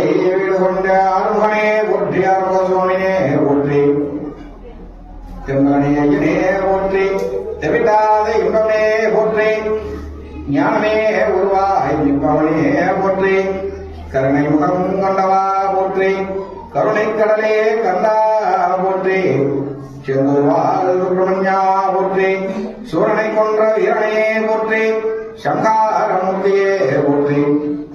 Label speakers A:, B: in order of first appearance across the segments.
A: திருமலை வீடு கொண்ட அருமகனே போற்றி அருக சுவாமினே போற்றி திருமலனே ஐயனே போற்றி தெவிட்டாத இன்பமே போற்றி ஞானமே உருவாய் நிற்பவனே போற்றி கருணை முகம் கொண்டவா போற்றி கருணை கடலே கந்தா போற்றி செந்தூர்வாள் சுப்பிரமணியா போற்றி சூரனை கொன்ற வீரனையே போற்றி சங்காரமூர்த்தியே போற்றி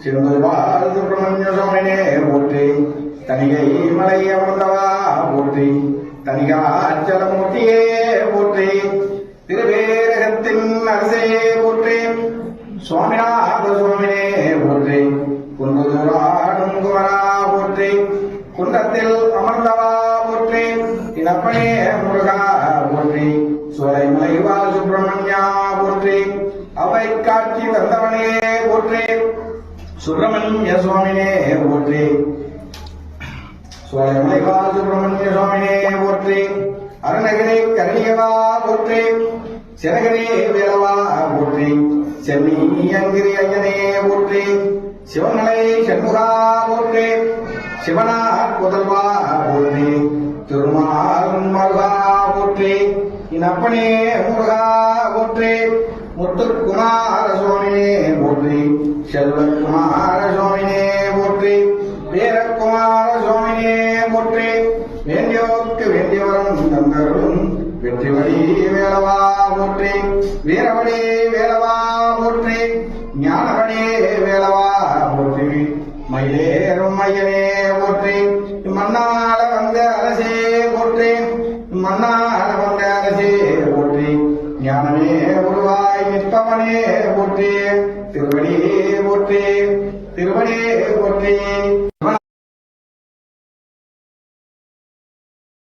A: செந்தூர்வாள் சுப்பிரமணிய சுவாமினே போற்றி தனிகை மலை அமர்ந்தவா போற்றி தனிகாச்சலமூர்த்தியே போற்றி திருவேரகத்தின் அரசையே போற்றி சுவாமிநாத சுவாமினே போற்றி குன்றுதூராடும் குமரா போற்றி குன்றத்தில் அமர்ந்தவா போற்றி இனப்பனே முருகா போற்றி சோலைமலைவா சுப்பிரமணியா போற்றி அவை காட்சி வந்தவனே போற்றி சுப்பிரமணிய சுவாமினே போற்றி சோலைமலைவா சுப்பிரமணிய சுவாமினே போற்றி அருணகிரி கரியவா போற்றி சிறகிரி வேலவா போற்றி சென்னியங்கிரி ஐயனே போற்றி சிவமலை சண்முகா போற்றி சிவனார் புதல்வா போற்றி திருமால் மருகா போற்றி இனப்பனே முருகா போற்றி முத்துக்குமார சுவாமினே போற்றி செல்வகுமார சுவாமினே போற்றி வீரகுமார சுவாமினே போற்றி வேண்டியோர்க்கு வேண்டியவரும் தந்தரும் வெற்றிவடி வேலவா போற்றி வீரவடி வேலவா போற்றி ஞானவடி வேலவா போற்றி மயிலேறும் மையனே போற்றி மன்னால வந்த அரசே போற்றி மன்னால வந்த அரசே போற்றி ஞானமே உருவாய் நிற்பவனே போற்றி திருவடியே போற்றி திருவடியே போற்றி